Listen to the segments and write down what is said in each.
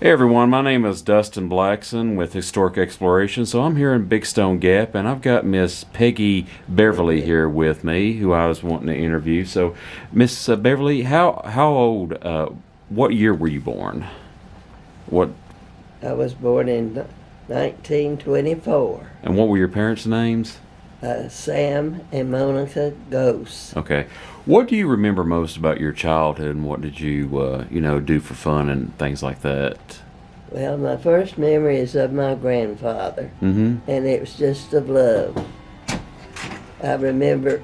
Hey everyone, my name is Dustin Blackson with Historic Exploration. So I'm here in Big Stone Gap, and I've got Miss Peggy Beverly here with me, who I was wanting to interview. So, Miss Beverly, how old? What year were you born? What I was born in 1924. and what were your parents' names? Sam and Monica Gose. Okay, what do you remember most about your childhood, and what did you do for fun and things like that? Well, my first memory is of my grandfather, Mm-hmm. and it was just of love. I remember,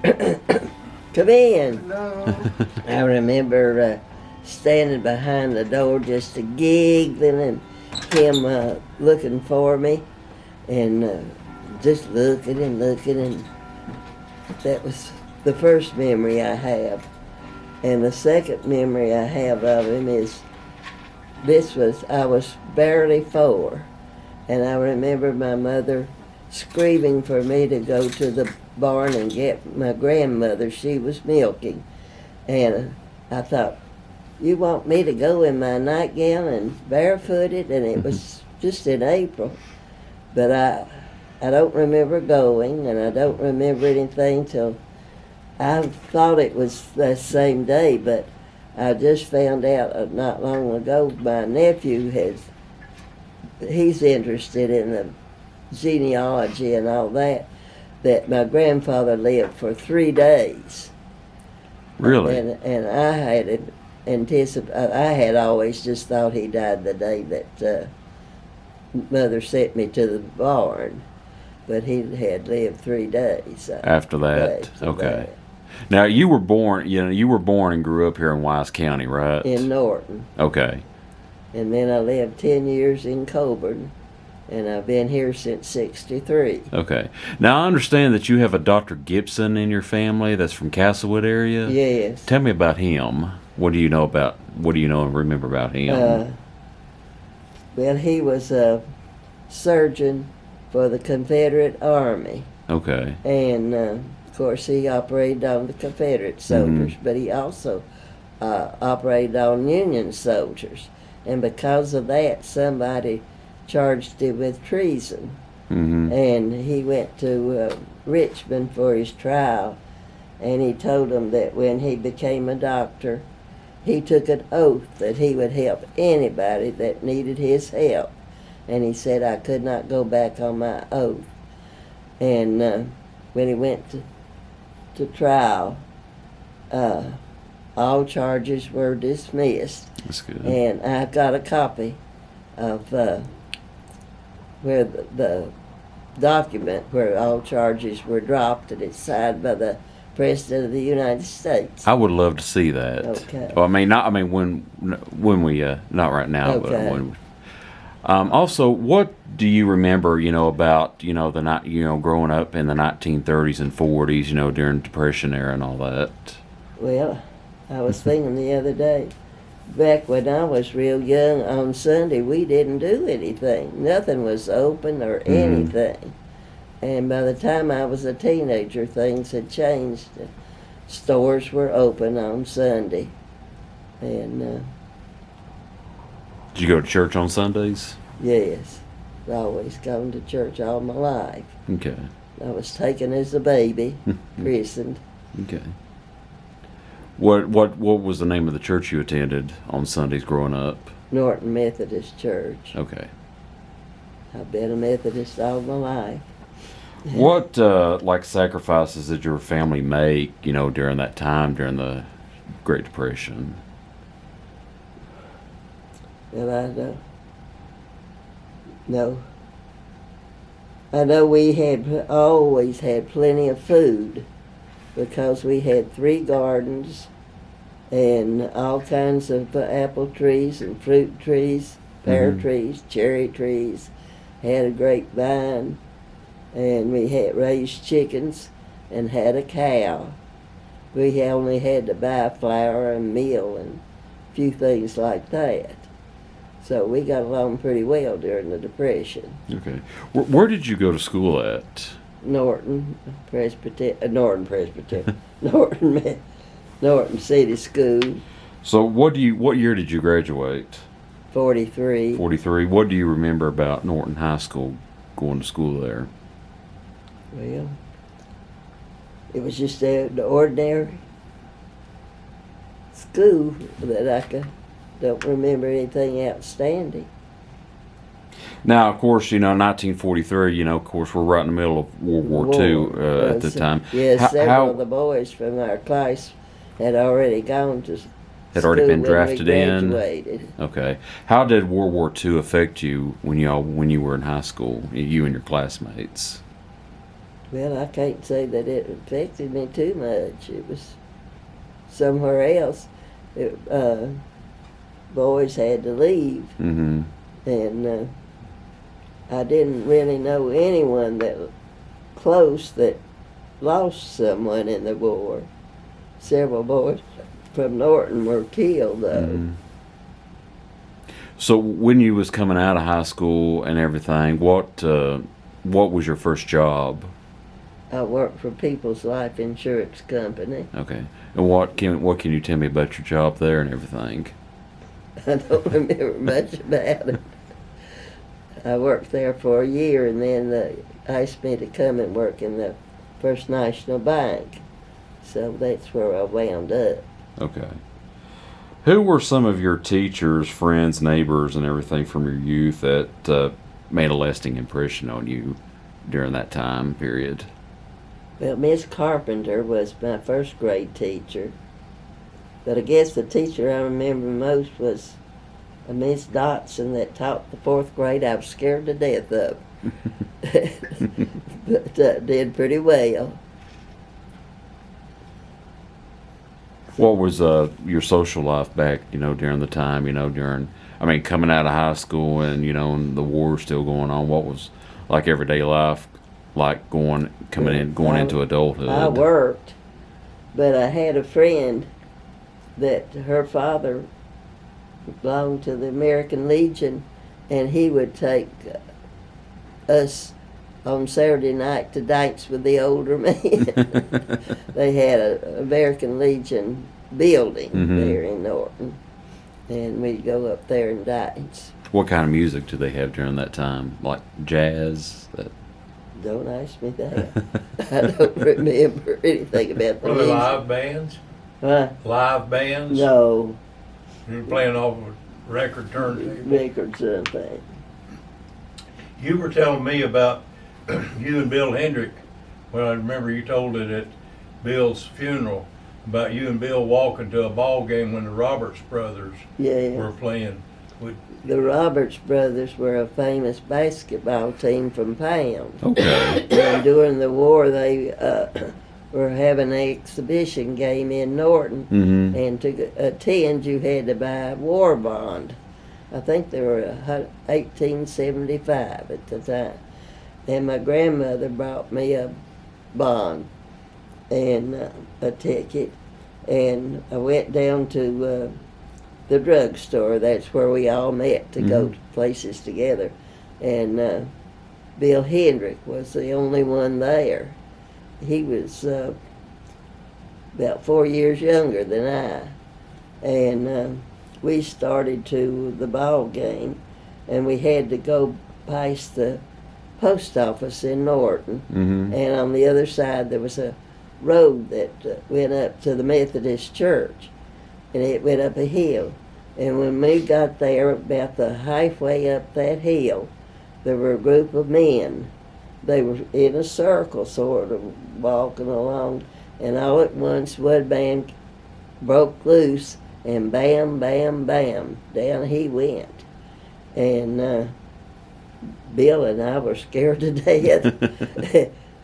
come in. I remember standing behind the door just giggling and him looking for me and just looking and looking, and that was the first memory I have. And the second memory I have of him is I was barely 4, and I remember my mother screaming for me to go to the barn and get my grandmother. She was milking, and I thought, you want me to go in my nightgown and barefooted? And it was just in April. But I don't remember going, and I don't remember anything till I thought it was that same day, but I just found out not long ago my nephew he's interested in the genealogy and all that my grandfather lived for 3 days. Really? And I had always just thought he died the day that Mother sent me to the barn, but he had lived 3 days After that, okay. that. Now you were born. You were born and grew up here in Wise County, right? In Norton. Okay. And then I lived 10 years in Coburn, and I've been here since '63. Okay. Now I understand that you have a Dr. Gibson in your family that's from Castlewood area. Yes. Tell me about him. What do you know and remember about him? Well, he was a surgeon for the Confederate Army, Okay. and of course he operated on the Confederate soldiers, but he also operated on Union soldiers. And because of that, somebody charged him with treason. Mm-hmm. And he went to Richmond for his trial, and he told them that when he became a doctor, he took an oath that he would help anybody that needed his help. And he said, I could not go back on my oath. And when he went to trial, all charges were dismissed. That's good. And I got a copy of where the document where all charges were dropped, and it's signed by the President of the United States. I would love to see that. Okay. Well, when we not right now, but Okay. when. Also, what do you remember? About the night. Growing up in the 1930s and 40s. During Depression era and all that. Well, I was thinking the other day, back when I was real young, on Sunday we didn't do anything. Nothing was open or anything. And by the time I was a teenager, things had changed. Stores were open on Sunday. And Did you go to church on Sundays? yes, I've always gone to church all my life. Okay. I was taken as a baby, christened. Okay. What was the name of the church you attended on Sundays growing up? Norton Methodist Church. Okay. I've been a Methodist all my life. What sacrifices did your family make, during that time during the Great Depression? Well, I don't know. I know we had always had plenty of food because we had 3 gardens and all kinds of apple trees and fruit trees, pear trees, cherry trees, had a grapevine, and we had raised chickens and had a cow. We only had to buy flour and meal and a few things like that. So we got along pretty well during the Depression. Okay. Where did you go to school at? Norton Norton City School. So what year did you graduate? 43. 43. What do you remember about Norton High School, going to school there? Well, it was just the ordinary school that don't remember anything outstanding. Now, of course, 1943, of course, we're right in the middle of World War II at the time. Yeah, several of the boys from our class had already gone to had already been drafted in. Graduated. Okay. How did World War II affect you when you were in high school, you and your classmates? Well, I can't say that it affected me too much. It was somewhere else. Boys had to leave. Mm-hmm. And I didn't really know anyone that close that lost someone in the war. Several boys from Norton were killed, though. Mm-hmm. So when you was coming out of high school and everything, what was your first job? I worked for People's Life Insurance Company. Okay. And what can you tell me about your job there and everything? I don't remember much about it. I worked there for a year, and then they asked me to come and work in the First National Bank. So that's where I wound up. Okay. Who were some of your teachers, friends, neighbors, and everything from your youth that made a lasting impression on you during that time period? Well, Miss Carpenter was my first grade teacher. But I guess the teacher I remember most was a Miss Dotson that taught the 4th grade. I was scared to death of. But did pretty well. What was your social life back, during the time, coming out of high school and, and the war still going on? What was like everyday life like going into adulthood? I worked, but I had a friend that her father belonged to the American Legion, and he would take us on Saturday night to dance with the older men. They had an American Legion building there in Norton, and we'd go up there and dance. What kind of music did they have during that time? Like jazz? Don't ask me that. I don't remember anything about the Were music. there live bands? Huh? Live bands? No. You were playing off a record turntable? Records and things. You were telling me about you and Bill Hendrick. Well, I remember you told it at Bill's funeral about you and Bill walking to a ball game when the Roberts brothers were playing. The Roberts brothers were a famous basketball team from Pound. Okay. And during the war, they were having an exhibition game in Norton, and to attend, you had to buy a war bond. I think they were 1875 at the time. And my grandmother brought me a bond and a ticket, and I went down to the drugstore. That's where we all met to go to places together. And Bill Hendrick was the only one there. He was about 4 years younger than I. And we started to the ball game, and we had to go past the post office in Norton. And on the other side there was a road that went up to the Methodist church, and it went up a hill. And when we got there, about the halfway up that hill, there were a group of men. They were in a circle, sort of walking along, and all at once one man broke loose, and bam, bam, bam, down he went. And Bill and I were scared to death.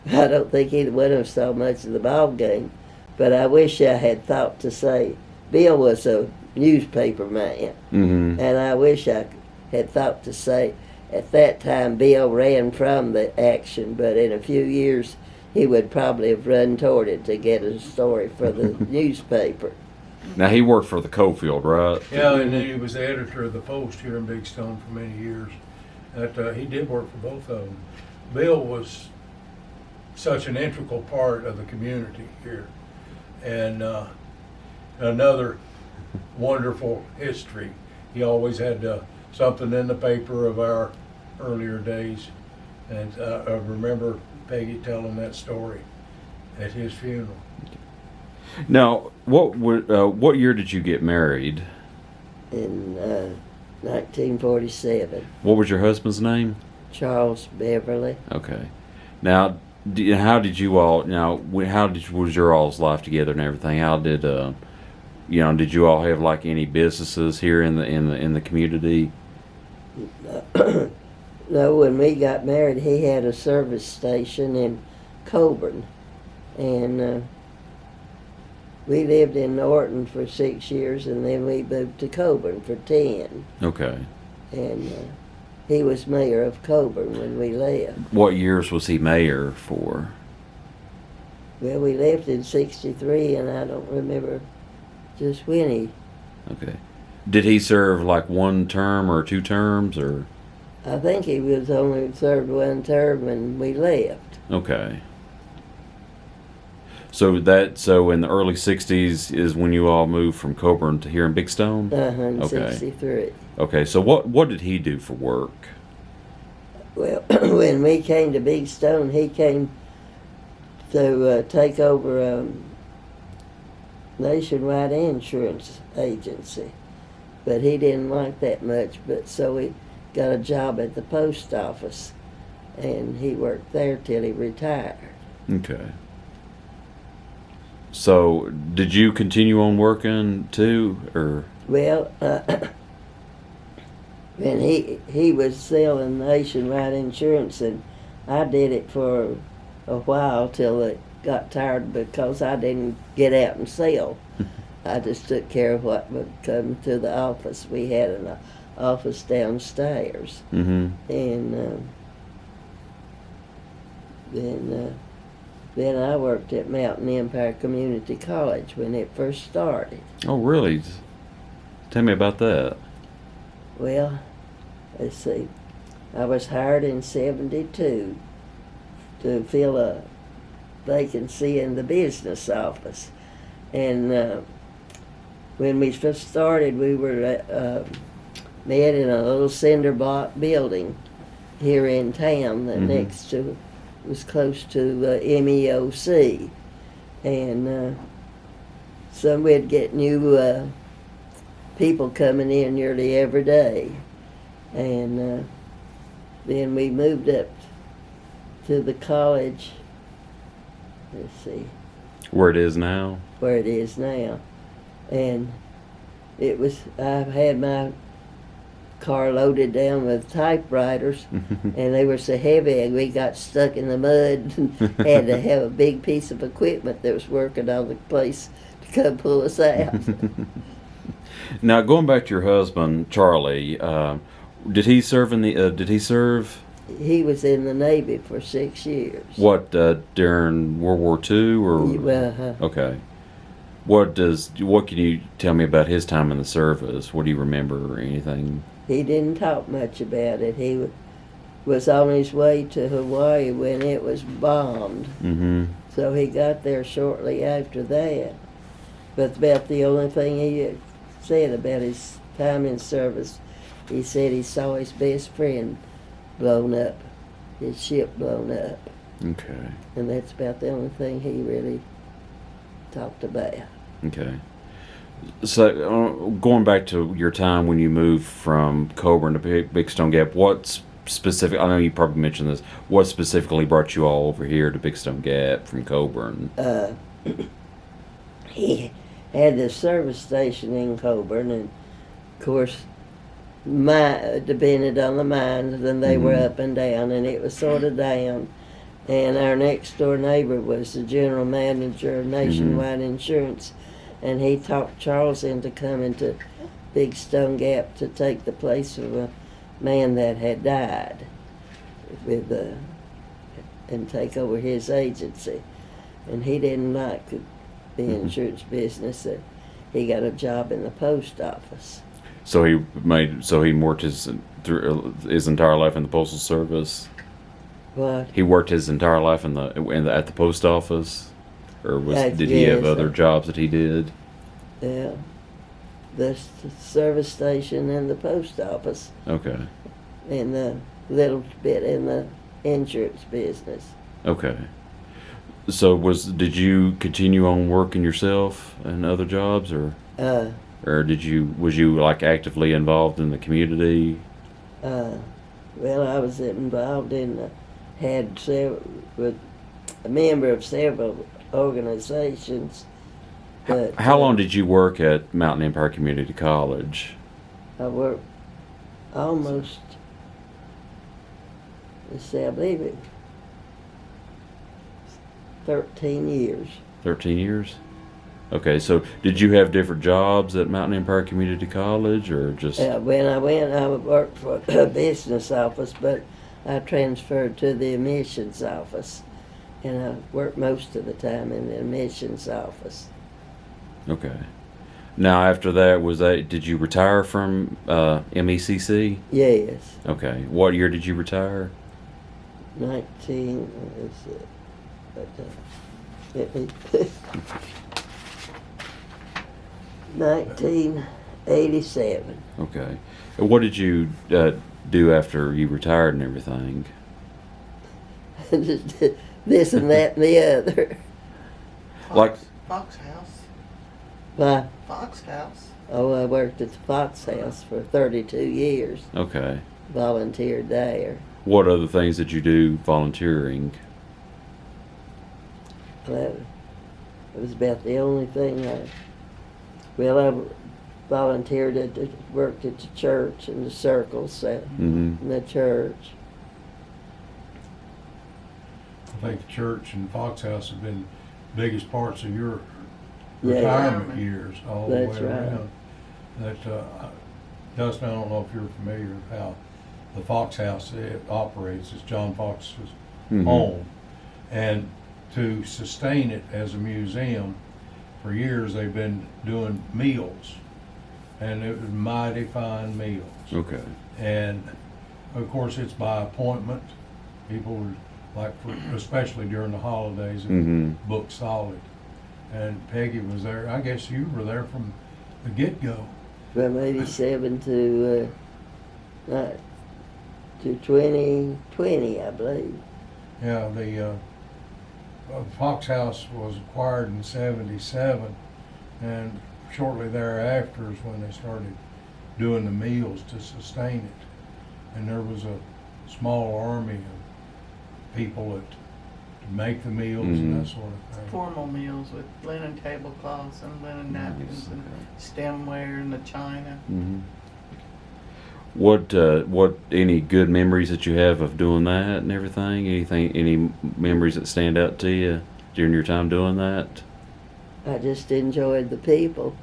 I don't think either one of us saw much of the ball game, but I wish I had thought to say, Bill was a newspaper man, and I wish I had thought to say, at that time Bill ran from the action, but in a few years he would probably have run toward it to get a story for the newspaper. Now, he worked for the Coalfield, right? Yeah, and he was the editor of the Post here in Big Stone for many years. He did work for both of them. Bill was such an integral part of the community here. And another wonderful history. He always had something in the paper of our earlier days. And I remember Peggy telling that story at his funeral. Now, what year did you get married? In 1947. What was your husband's name? Charles Beverly. Okay. Now, how did you all? Now, was your all's life together and everything? How did did you all have like any businesses here in the community? No, when we got married, he had a service station in Coburn, and we lived in Norton for 6 years, and then we moved to Coburn for 10. Okay. And he was mayor of Coburn when we left. What years was he mayor for? Well, we left in 63, and I don't remember just when he... Okay. Did he serve like one term or 2 terms, or? I think he was only served 1 term when we left. Okay. So in the early 60s is when you all moved from Coburn to here in Big Stone? In Okay. 63. Okay, so what did he do for work? Well, when we came to Big Stone, he came to take over nationwide insurance agency. But he didn't like that much, so he got a job at the post office, and he worked there till he retired. Okay. So, did you continue on working too, or? Well, when he was selling nationwide insurance, and I did it for a while till it got tired because I didn't get out and sell. I just took care of what would come to the office. We had an office downstairs, Mm-hmm. and then I worked at Mountain Empire Community College when it first started. Oh, really? Tell me about that. Well, let's see. I was hired in 72 to fill a vacancy in the business office. And when we first started, we were met in a little cinder block building here in town that next to, was close to MEOC. And so we'd get new people coming in nearly every day. And then we moved up to the college, let's see. Where it is now? Where it is now. And it was, I had my car loaded down with typewriters, and they were so heavy we got stuck in the mud and had to have a big piece of equipment that was working on the place to come pull us out. Now, going back to your husband, Charlie, did he serve in the? Did he serve? He was in the Navy for 6 years. What during World War II or? Well, Okay. What can you tell me about his time in the service? What do you remember or anything? he didn't talk much about it. He was on his way to Hawaii when it was bombed. Mm-hmm. So he got there shortly after that. But about the only thing he said about his time in service, he said he saw his best friend blown up, his ship blown up. Okay. And that's about the only thing he really talked about. Okay. So, going back to your time when you moved from Coburn to Big Stone Gap, what specific, I know you probably mentioned this, what specifically brought you all over here to Big Stone Gap from Coburn? He had the service station in Coburn, and of course, depended on the mines, and they were up and down, and it was sort of down. And our next door neighbor was the general manager of Nationwide Insurance, and he talked Charles into coming to Big Stone Gap to take the place of a man that had died, and take over his agency. And he didn't like the insurance business. That he got a job in the post office. So he worked his entire life in the postal service. What? He worked his entire life at the post office, or did he have other jobs that he did? Yeah. the service station and the post office, Okay. and a little bit in the insurance business. Okay. So did you continue on working yourself and other jobs, or Uh, was you like actively involved in the community? well, I was involved in, with a member of several organizations. But How long did you work at Mountain Empire Community College? I worked almost, let's see, I believe it, 13 years. 13 years? Okay, so did you have different jobs at Mountain Empire Community College, or just... When I went, I worked for a business office, but I transferred to the admissions office, and I worked most of the time in the admissions office. Okay. Now, after that, did you retire from MECC? Yes, Okay. What year did you retire? 19, let's see, let me, 1987. Okay. And what did you do after you retired and everything? Just this and that and the other. Fox House. Why? Fox House. Oh, I worked at the Fox House for 32 years. Okay. Volunteered there. What other things did you do volunteering? That was about the only thing I volunteered worked at the church in the circles in the church. I think the church and Fox House have been biggest parts of your Yeah. retirement years all the That's way right. around. Dustin, I don't know if you're familiar with how the Fox House operates. It's John Fox's home, and to sustain it as a museum, for years they've been doing meals, and it was mighty fine meals. Okay. And of course, it's by appointment. People were especially during the holidays, booked solid. And Peggy was there. I guess you were there from the get-go. From 87 to 2020, I believe. Yeah, the Fox House was acquired in '77, and shortly thereafter is when they started doing the meals to sustain it. And there was a small army of people to make the meals and that sort of thing. Formal meals with linen tablecloths and linen napkins and stemware and the china. What any good memories that you have of doing that and everything? Any memories that stand out to you during your time doing that? I just enjoyed the people,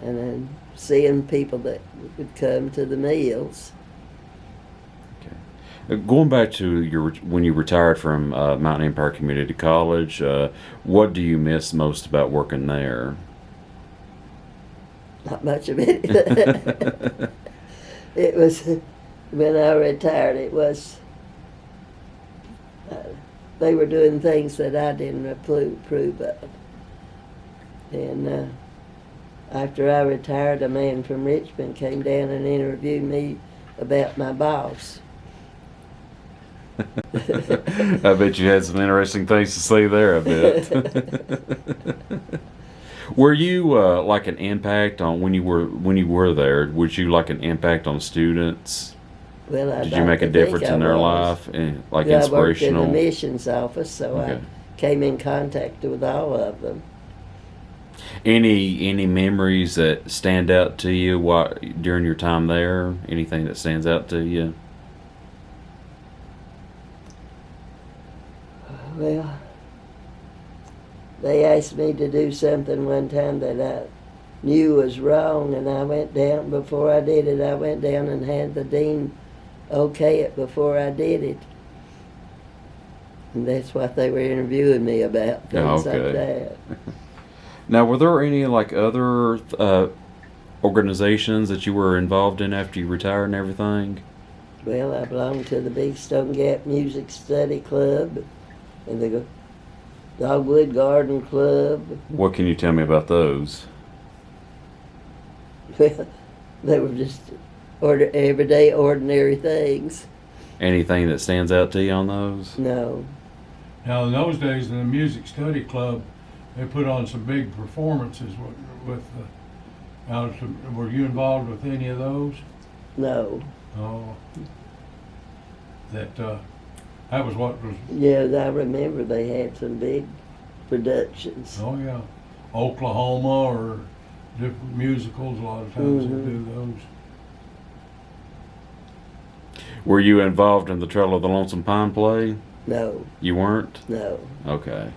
and then seeing people that would come to the meals. Going back to when you retired from Mountain Empire Community College, what do you miss most about working there? Not much of it. It was, when I retired, it was, they were doing things that I didn't approve of. And after I retired, a man from Richmond came down and interviewed me about my boss. I bet you had some interesting things to say there, I bet. Were you like an impact on when you were there? Was you like an impact on students? Well, Did you make a difference in their life, like inspirational? I worked in the missions office, so I came in contact with all of them. Any memories that stand out to you during your time there? Anything that stands out to you? Well, they asked me to do something one time that I knew was wrong, and I went down, before I did it, I went down and had the dean okay it before I did it. And that's what they were interviewing me about, things like that. Now, were there any other organizations that you were involved in after you retired and everything? Well, I belonged to the Big Stone Gap Music Study Club and the Dogwood Garden Club. What can you tell me about those? Well, they were just everyday, ordinary things. Anything that stands out to you on those? No. Now, in those days, in the music study club, they put on some big performances were you involved with any of those? No. Oh. That was what was, Yeah, I remember they had some big productions. oh yeah, Oklahoma or different musicals, a lot of times they do those. Were you involved in the Trail of the Lonesome Pine play? No. You weren't? No. Okay.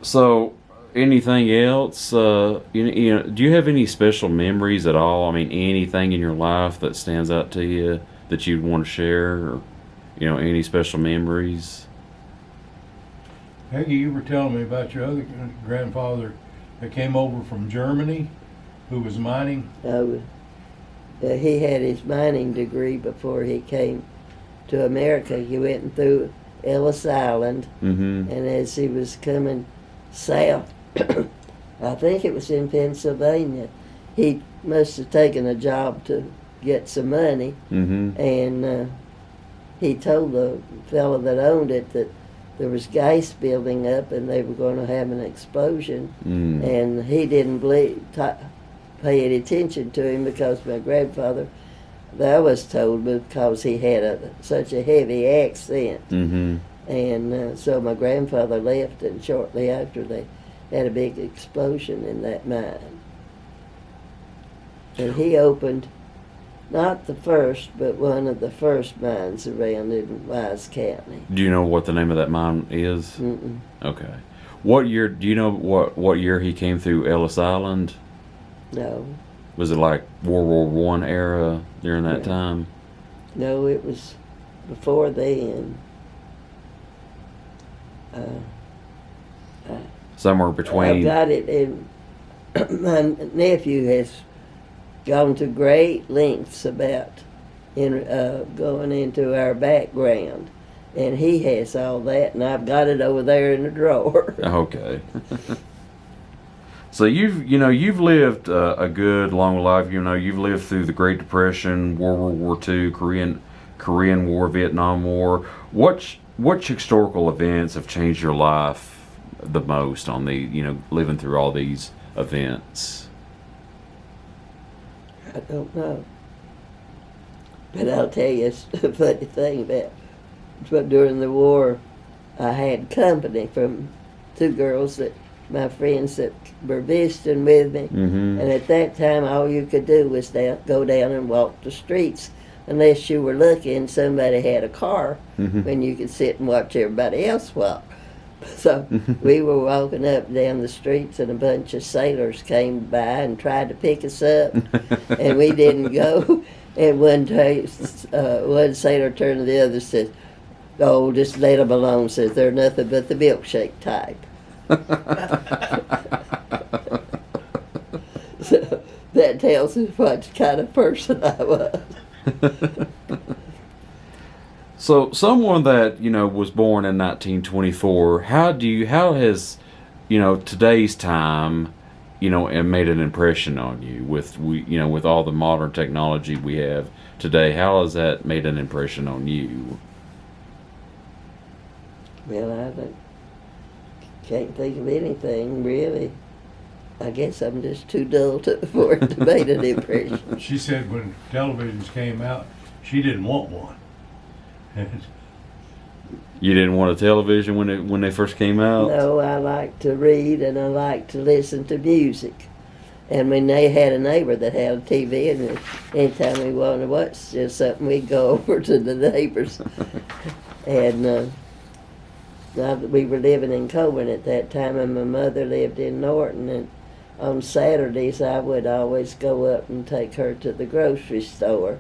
So, anything else? Do you have any special memories at all? I mean, anything in your life that stands out to you that you'd want to share, or any special memories? Peggy, you were telling me about your other grandfather that came over from Germany, who was mining. He had his mining degree before he came to America. He went through Ellis Island, and as he was coming south, I think it was in Pennsylvania, he must have taken a job to get some money, and he told the fellow that owned it that there was gas building up and they were going to have an explosion, and he didn't pay any attention to him because my grandfather, I was told, because he had such a heavy accent. And so my grandfather left, and shortly after they had a big explosion in that mine. And he opened, not the first, but one of the first mines around in Wise County. Do you know what the name of that mine is? Okay. What year, do you know what year he came through Ellis Island? No. Was it like World War I era during that time? No, it was before then. Somewhere between. I've got it in. My nephew has gone to great lengths about going into our background, and he has all that, and I've got it over there in the drawer. Okay. So you've lived a good long life. You've lived through the Great Depression, World War II, Korean War, Vietnam War. What historical events have changed your life the most on living through all these events? I don't know. But I'll tell you a funny thing but during the war, I had company from two girls my friends that were visiting with me. And at that time, all you could do was go down and walk the streets, unless you were lucky and somebody had a car when you could sit and watch everybody else walk. So we were walking up and down the streets, and a bunch of sailors came by and tried to pick us up, and we didn't go. And one sailor turned to the other and said, "Oh, just let them alone," says, "they're nothing but the milkshake type." So that tells us what kind of person I was. So someone that was born in 1924, how has today's time and made an impression on you with all the modern technology we have today? How has that made an impression on you? Well, I can't think of anything really. I guess I'm just too dull for it to make an impression. She said when televisions came out, she didn't want one. You didn't want a television when they first came out? No, I like to read and I like to listen to music. And when they had a neighbor that had a TV, and anytime we wanted to watch just something, we'd go over to the neighbors. And we were living in Coburn at that time, and my mother lived in Norton. And on Saturdays, I would always go up and take her to the grocery store.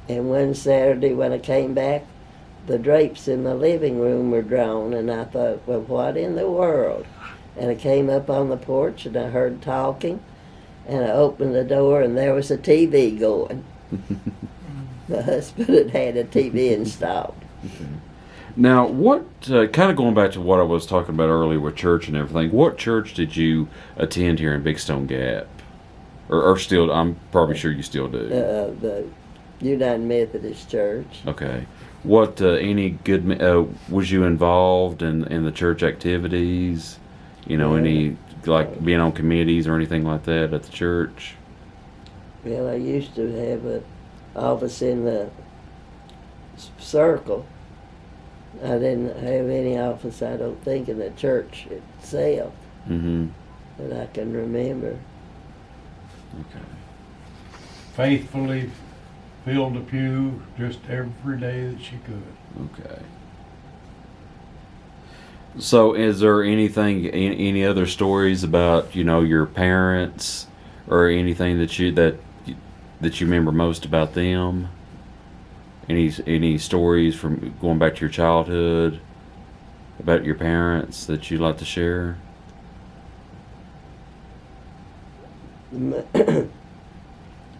And one Saturday when I came back, the drapes in my living room were drawn, and I thought, well, what in the world? And I came up on the porch, and I heard talking, and I opened the door, and there was a TV going. My husband had a TV installed. Now, what kind of going back to what I was talking about earlier with church and everything? What church did you attend here in Big Stone Gap, or still? I'm probably sure you still do. The United Methodist Church. Okay. What any good? Was you involved in the church activities? You know, any like being on committees or anything like that at the church? Well, I used to have an office in the circle. I didn't have any office, I don't think, in the church itself Mm-hmm. that I can remember. Okay. Faithfully filled the pew just every day that she could. Okay. So, is there any other stories about your parents or anything that you remember most about them? Any stories from going back to your childhood about your parents that you'd like to share?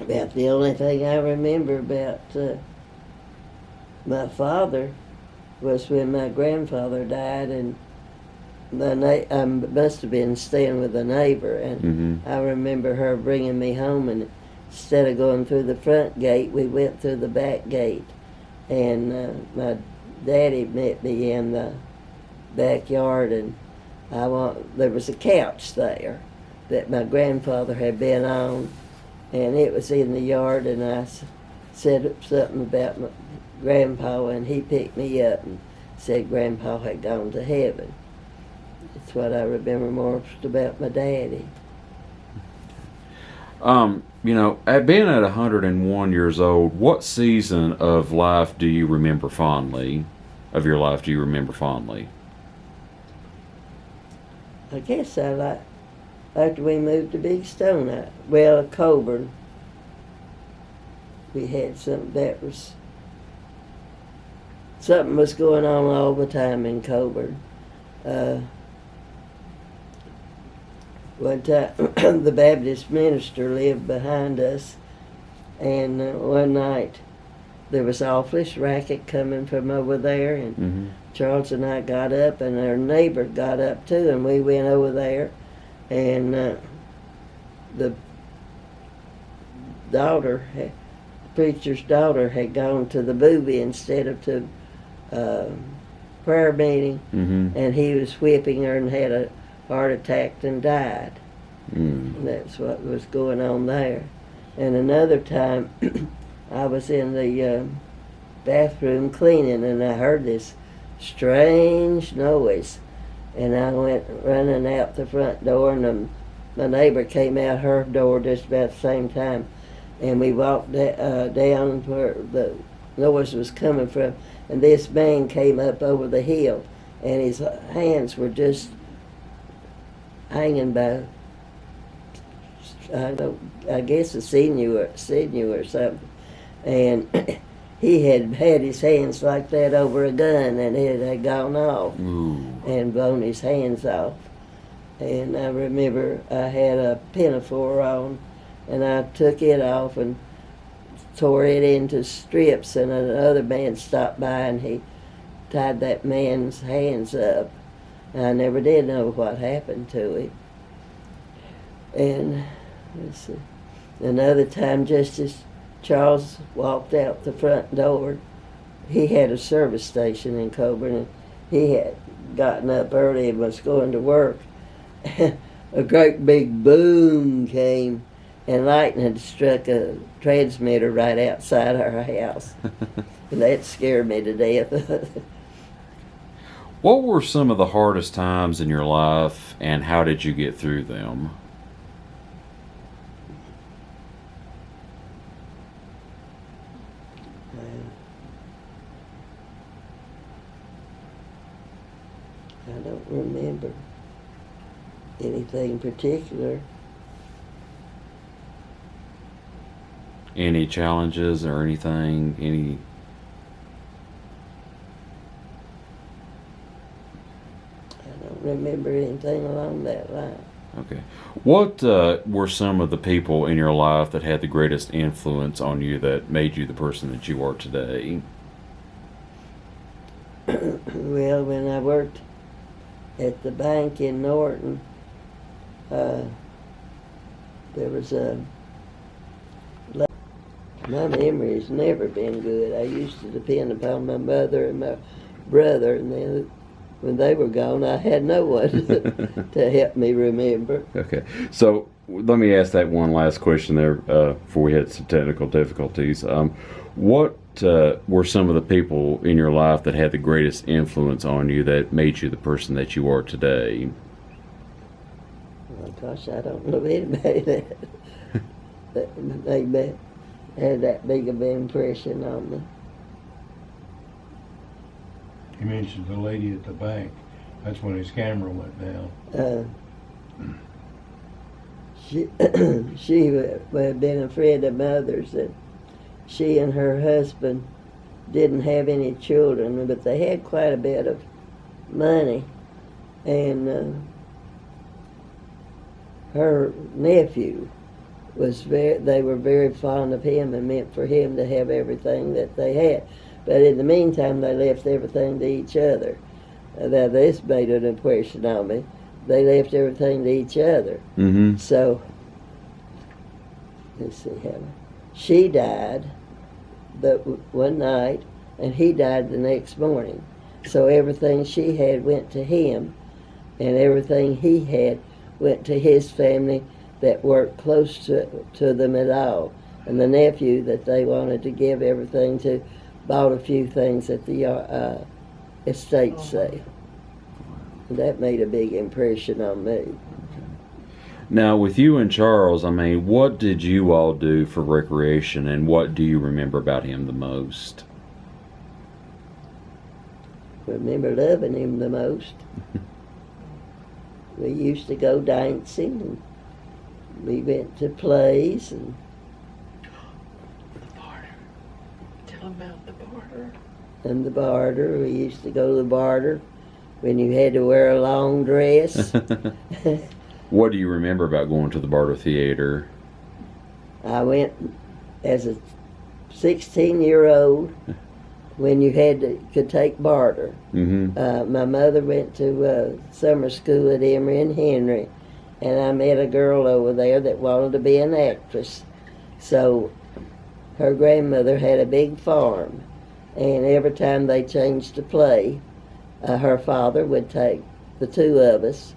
About the only thing I remember about my father was when my grandfather died, and I must have been staying with a neighbor, and Mm-hmm. I remember her bringing me home, and instead of going through the front gate, we went through the back gate, and my daddy met me in the backyard, and there was a couch there that my grandfather had been on, and it was in the yard, and I said something about my grandpa, and he picked me up and said grandpa had gone to heaven. That's what I remember most about my daddy. At being at 101 years old, what season of life do you remember fondly? Of your life, do you remember fondly? I guess after we moved to Big Stone, Coburn, we had something was going on all the time in Coburn. One time, the Baptist minister lived behind us, and one night there was awfully racket coming from over there, and Mm-hmm. Charles and I got up, and our neighbor got up too, and we went over there, and the preacher's daughter had gone to the booby instead of to prayer meeting, Mm-hmm. and he was whipping her and had a heart attack and died. Mm. And that's what was going on there. And another time, I was in the bathroom cleaning, and I heard this strange noise, and I went running out the front door, and my neighbor came out her door just about the same time, and we walked down where the noise was coming from, and this man came up over the hill, and his hands were just hanging by, I guess a sinew or something, and he had his hands like that over a gun, and it had gone off. Ooh. And blown his hands off. And I remember I had a pinafore on, and I took it off and tore it into strips, and another man stopped by, and he tied that man's hands up. And I never did know what happened to him. And let's see, another time, just as Charles walked out the front door, he had a service station in Coburn, and he had gotten up early and was going to work. A great big boom came, and lightning had struck a transmitter right outside our house. And that scared me to death. What were some of the hardest times in your life, and how did you get through them? I don't remember anything particular. Any challenges or anything? I don't remember anything along that line. Okay. What were some of the people in your life that had the greatest influence on you that made you the person that you are today? Well, when I worked at the bank in Norton, there was a. My memory has never been good. I used to depend upon my mother and my brother, and then when they were gone, I had no one to help me remember. Okay, so let me ask that one last question there before we had some technical difficulties. What were some of the people in your life that had the greatest influence on you that made you the person that you are today? Oh gosh, I don't know anybody that made me had that big of an impression on me. You mentioned the lady at the bank. That's when his camera went down. She had been a friend of mother's, and she and her husband didn't have any children, but they had quite a bit of money, and her nephew they were very fond of him and meant for him to have everything that they had. But in the meantime, they left everything to each other. Now, this made an impression on me. They left everything to each other. Mm-hmm. So, let's see how. She died one night, and he died the next morning. So everything she had went to him, and everything he had went to his family that worked close to them at all. And the nephew that they wanted to give everything to bought a few things at the estate sale. And that made a big impression on me. Now, with you and Charles, I mean, what did you all do for recreation, and what do you remember about him the most? Remember loving him the most. We used to go dancing, and we went to plays, and The barter. Tell him about the barter. the barter. We used to go to the barter when you had to wear a long dress. What do you remember about going to the Barter Theater? I went as a 16-year-old when you could take barter. Mm-hmm. My mother went to summer school at Emory and Henry, and I met a girl over there that wanted to be an actress. So her grandmother had a big farm, and every time they changed to play, her father would take the two of us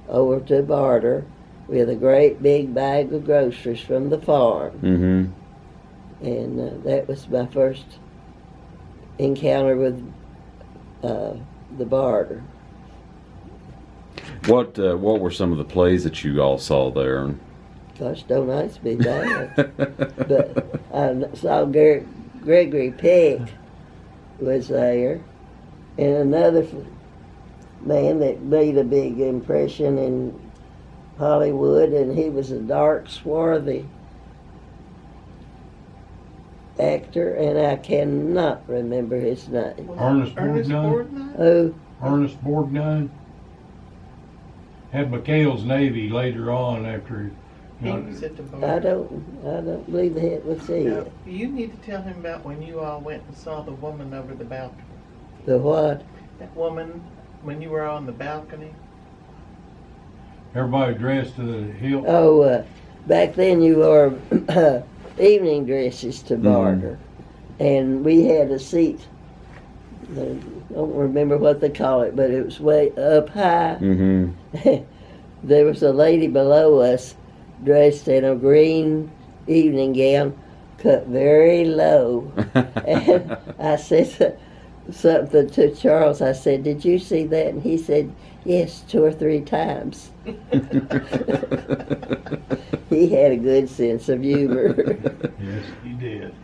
over to barter with a great big bag of groceries from the farm. Mm-hmm. And that was my first encounter with the barter. What were some of the plays that you all saw there? Gosh, don't ask me that. But I saw Gregory Peck was there, and another man that made a big impression in Hollywood, and he was a dark, swarthy actor, and I cannot remember his name. Ernest Ernest Borgnine? Borgnine? Oh, Ernest Borgnine had McHale's Navy later on after He was at the barter. I don't believe that was Now, it. you need to tell him about when you all went and saw the woman over the balcony. The what? That woman, when you were on the balcony. everybody dressed to the hilt. Oh, back then you wore evening dresses to barter, and we had a seat. I don't remember what they call it, but it was way up high. Mm-hmm. There was a lady below us dressed in a green evening gown, cut very low. And I said something to Charles. I said, "Did you see that?" And he said, "Yes, 2 or 3 times." He had a good sense of humor. Yes, he did.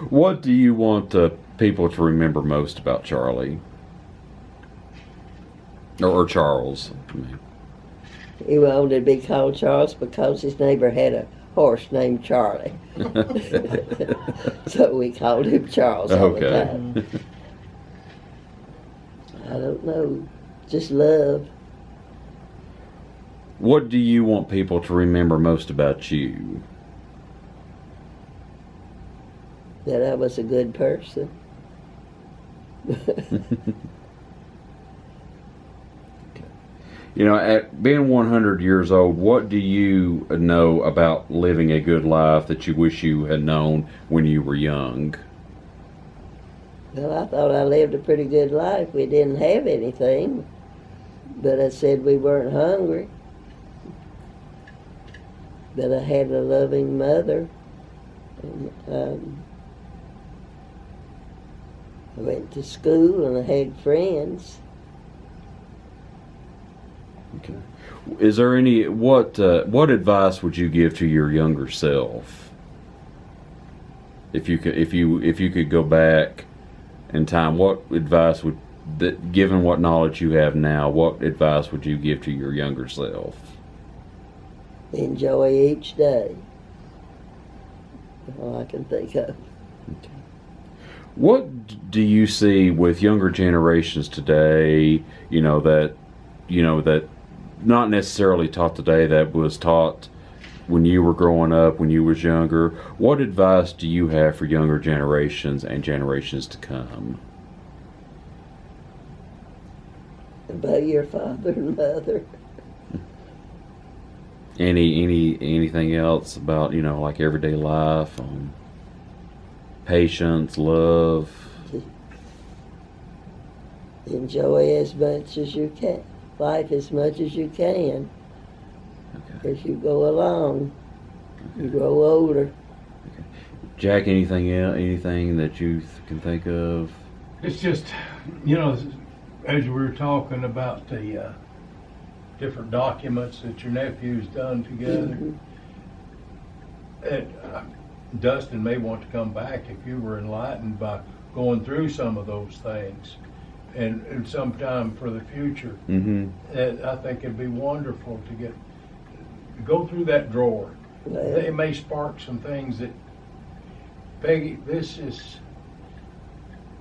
What do you want people to remember most about Charlie? Or Charles? I mean. He wanted to be called Charles because his neighbor had a horse named Charlie. So we called him Charles all the time. I don't know, just love. What do you want people to remember most about you? That I was a good person. You know, at being 100 years old, what do you know about living a good life that you wish you had known when you were young? Well, I thought I lived a pretty good life. We didn't have anything, but I said we weren't hungry. But I had a loving mother. And, I went to school and I had friends. Okay. Is there any what advice would you give to your younger self? If you could go back in time, what advice would that given what knowledge you have now, what advice would you give to your younger self? Enjoy each day. That's all I can think of. What do you see with younger generations today, that not necessarily taught today, that was taught when you were growing up, when you was younger? What advice do you have for younger generations and generations to come? About your father and mother. Anything else about, like everyday life, patience, love? Enjoy as much as you can. Life as much as you can. Okay. As you go along. You grow older. Okay. Jack, anything that you can think of? It's just, as we were talking about the different documents that your nephew's done together, and Dustin may want to come back if you were enlightened by going through some of those things, and sometime for the future. I think it'd be wonderful to go through that drawer. Well, It may spark some things that, Peggy, this is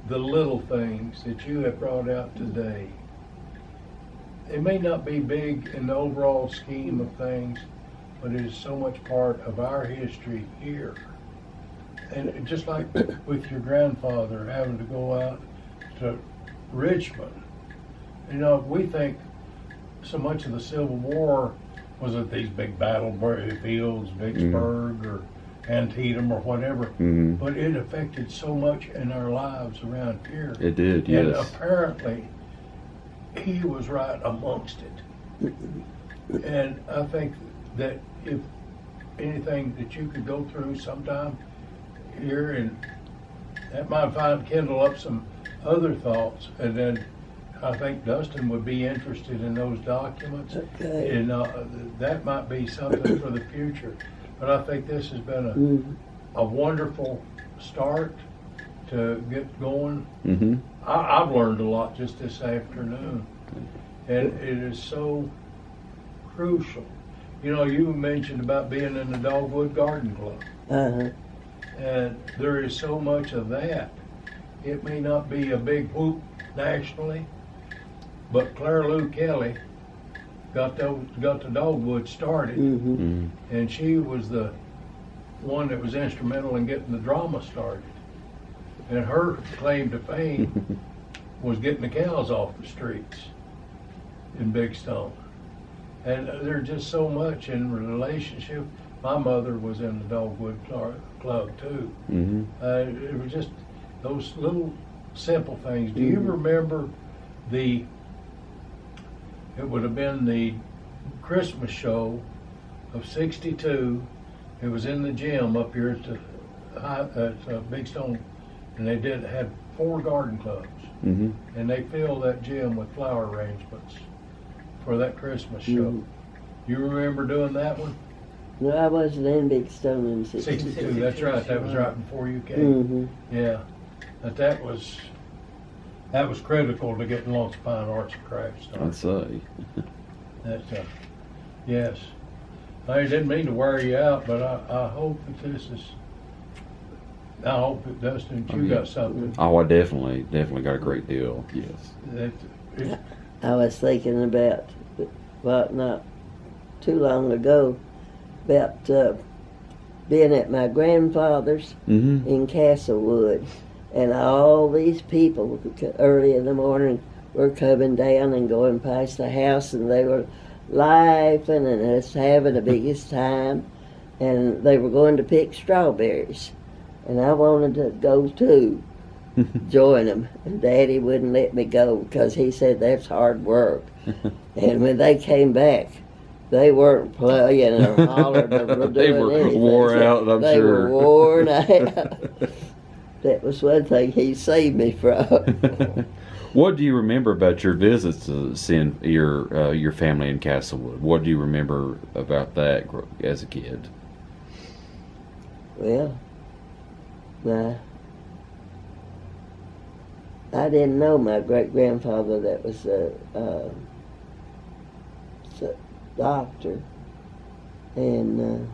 the little things that you have brought out today. It may not be big in the overall scheme of things, but it is so much part of our history here. And just like with your grandfather having to go out to Richmond, we think so much of the Civil War was at these big battlefields, Vicksburg or Antietam or whatever, but it affected so much in our lives around here. It did, yes. And apparently, he was right amongst it. And I think that if anything that you could go through sometime here, and that might kindle up some other thoughts, and then I think Dustin would be interested in those documents. Okay. And that might be something for the future. But I think this has been a wonderful start to get going. I've learned a lot just this afternoon, and it is so crucial. You mentioned about being in the Dogwood Garden Club, and there is so much of that. It may not be a big whoop nationally, but Claire Lou Kelly got the Dogwood started, and she was the one that was instrumental in getting the drama started. And her claim to fame was getting the cows off the streets in Big Stone. And there's just so much in relationship. My mother was in the Dogwood Club too. It was just those little simple things. Do you remember it would have been the Christmas show of '62. It was in the gym up here at Big Stone, and they had 4 garden clubs, and they filled that gym with flower arrangements for that Christmas show. You remember doing that one? No, I wasn't in Big Stone in 62. That's right. That was right before you came. Yeah, but that was critical to getting lots of fine arts and crafts started. I'd say. That's yes. I didn't mean to wear you out, but I hope that I hope that Dustin, you got something. Oh, I definitely got a great deal. Yes. I was thinking about, not too long ago, about being at my grandfather's in Castlewood. and all these people early in the morning were coming down and going past the house, and they were laughing and us having the biggest time, and they were going to pick strawberries, and I wanted to go too, join them, and Daddy wouldn't let me go because he said that's hard work. And when they came back, they weren't playing or hollering or doing They were anything. wore out, I'm they sure. They were worn out. That was one thing he saved me from. What do you remember about your visits to seeing your family in Castlewood? What do you remember about that as a kid? Well, I didn't know my great-grandfather that was a doctor, and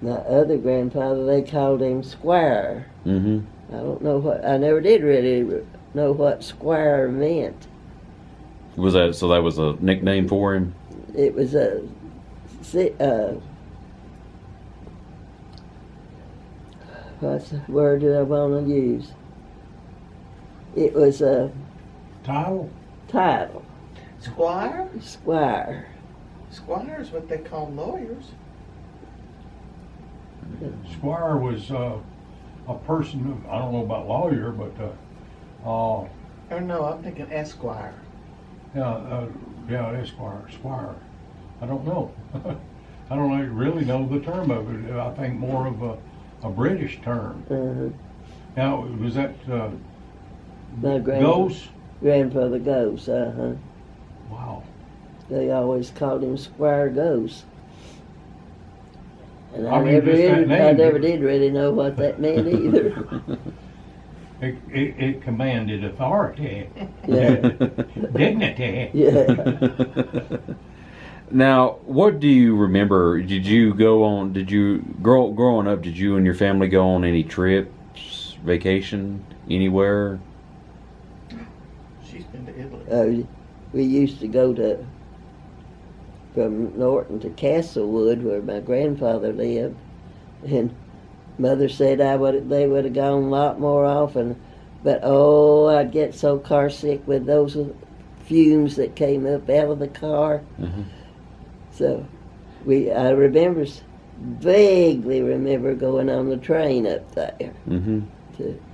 my other grandfather, they called him Squire. Mm-hmm. I never did really know what Squire meant. Was that so? That was a nickname for him. It was what's the word that I want to use? It was a Title? title, Squire? Squire. Squire is what they call lawyers. Squire was a person, I don't know about lawyer, but Or no, I'm thinking Esquire. yeah, Esquire, Squire. I don't know. I don't really know the term of it. I think more of a British term. Uh-huh. Now, was that My Gose? grandfather Gose, uh-huh. Wow. They always called him Squire Gose. And I mean, just that name. I never did really know what that meant either. It commanded authority, Yeah. dignity. Yeah. Now, what do you remember? Did you growing up? Did you and your family go on any trips, vacation, anywhere? She's been to Italy. We used to go from Norton to Castlewood, where my grandfather lived, and Mother said they would have gone a lot more often, but I'd get so car sick with those fumes that came up out of the car. Mm-hmm. So I vaguely remember going on the train up there Mm-hmm.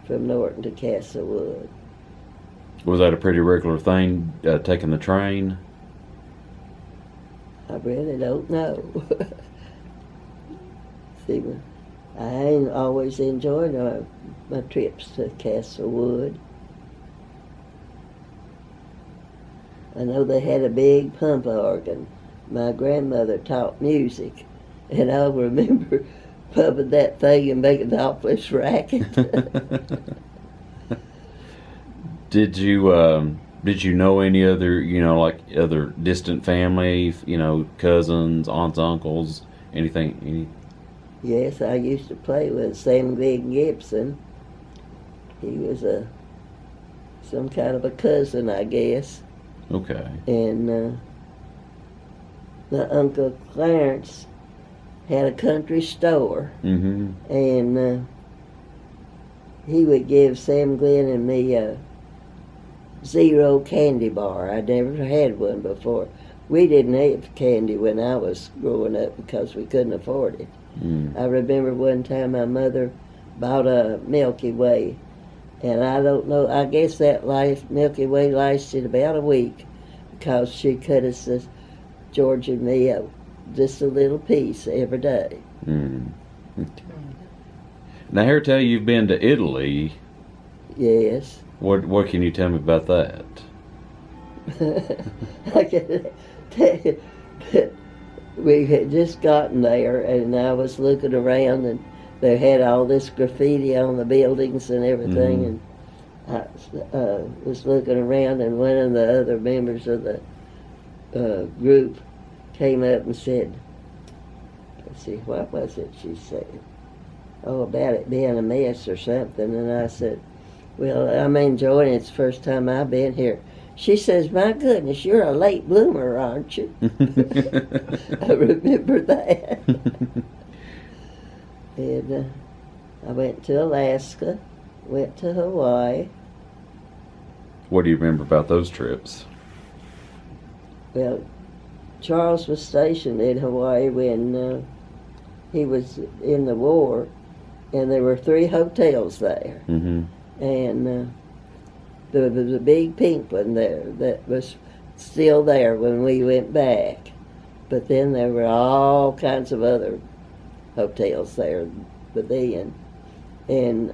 from Norton to Castlewood. Was that a pretty regular thing, taking the train? I really don't know. See, I ain't always enjoyed my trips to Castlewood. I know they had a big pump organ. My grandmother taught music, and I remember pumping that thing and making the awfulest racket. Did you know any other, like other distant family, cousins, aunts, uncles, anything? Yes, I used to play with Sam Gibson. He was some kind of a cousin, I guess. Okay. And my Uncle Clarence had a country store. Mm-hmm. And he would give Sam Glenn and me a Zero candy bar. I'd never had one before. We didn't have candy when I was growing up because we couldn't afford it. Mm. I remember one time my mother bought a Milky Way, and I don't know, I guess that Milky Way lasted about a week because she cut us, George and me, just a little piece every day. Mm. Now, here tell you've been to Italy. Yes. What can you tell me about that? I can tell you that we had just gotten there, and I was looking around, and they had all this graffiti on the buildings and everything, and I was looking around, and one of the other members of the group came up and said, let's see, what was it she said? Oh, about it being a mess or something, and I said, well, I'm enjoying it. It's the first time I've been here. She says, my goodness, you're a late bloomer, aren't you? I remember that. And I went to Alaska, went to Hawaii. What do you remember about those trips? Well, Charles was stationed in Hawaii when he was in the war, and there were 3 hotels there. Mm-hmm. And there was a big pink one there that was still there when we went back. But then there were all kinds of other hotels there but then. And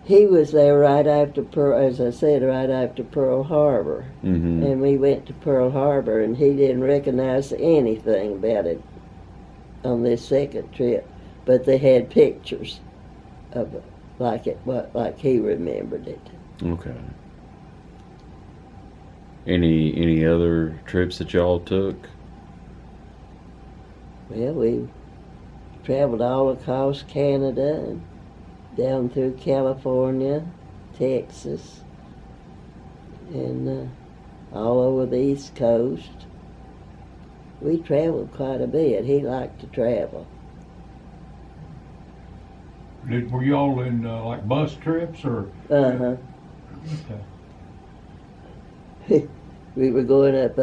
he was there right after as I said, right after Pearl Harbor. Mm-hmm. And we went to Pearl Harbor, and he didn't recognize anything about it on this second trip, but they had pictures of it, like he remembered it. Okay. Any other trips that y'all took? Well, we traveled all across Canada and down through California, Texas, and all over the East Coast. We traveled quite a bit. He liked to travel. Were you all in like bus trips or? Uh-huh. Okay. We were going up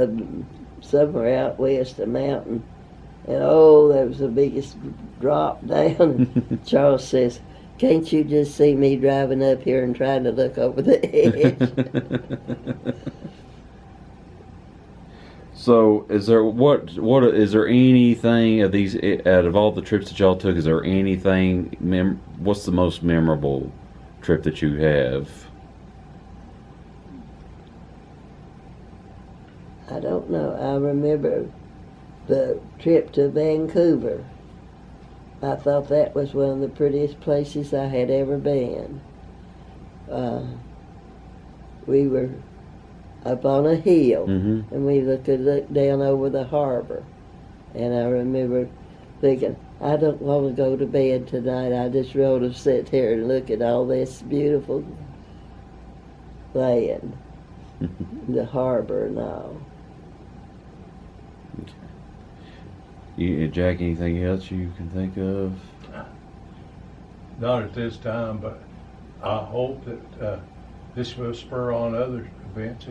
somewhere out west a mountain, and that was the biggest drop down. Charles says, "Can't you just see me driving up here and trying to look over the edge?" So, is there anything of these, out of all the trips that y'all took, is there anything? What's the most memorable trip that you have? I don't know. I remember the trip to Vancouver. I thought that was one of the prettiest places I had ever been. We were up on a hill, Mm-hmm. and we looked down over the harbor. And I remember thinking, I don't want to go to bed tonight. I just want to sit here and look at all this beautiful land, the harbor and all. Jack, anything else you can think of? Not at this time, but I hope that this will spur on other events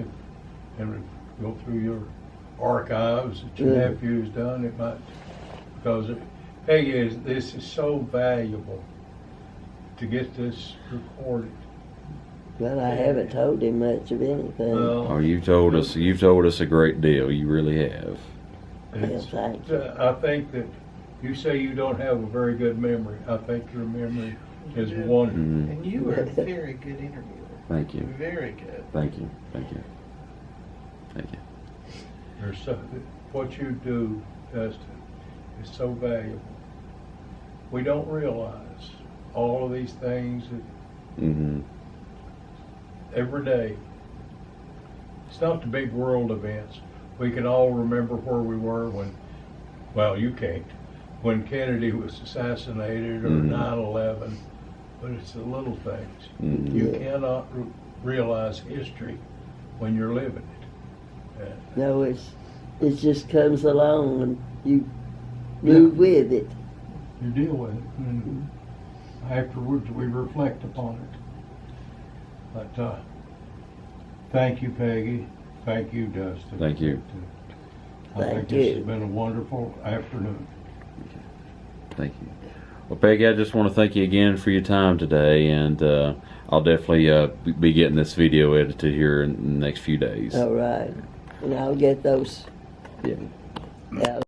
and go through your archives that your nephew's done. It might, because Peggy, this is so valuable to get this recorded. Well, I haven't told him much of anything. Oh, you've told us a great deal. You really have. Thank you. I think that you say you don't have a very good memory. I think your memory is wonderful. Mm-hmm. And you were a very good interviewer. Thank you. Very good. Thank you. Thank you. Thank you. What you do, Dustin, is so valuable. We don't realize all of these things that Mm-hmm. every day. It's not the big world events. We can all remember where we were when, well, you can't, when Kennedy was assassinated or 9/11, but it's the little things. Mm-hmm. You cannot realize history when you're living it. No, it just comes along and you move with it. You deal with it, and afterwards we reflect upon it. But thank you, Peggy. Thank you, Dustin. Thank you. I think this has been a wonderful afternoon. Thank you. Well, Peggy, I just want to thank you again for your time today, and I'll definitely be getting this video edited here in the next few days. All right. And I'll get those. Yeah. Out.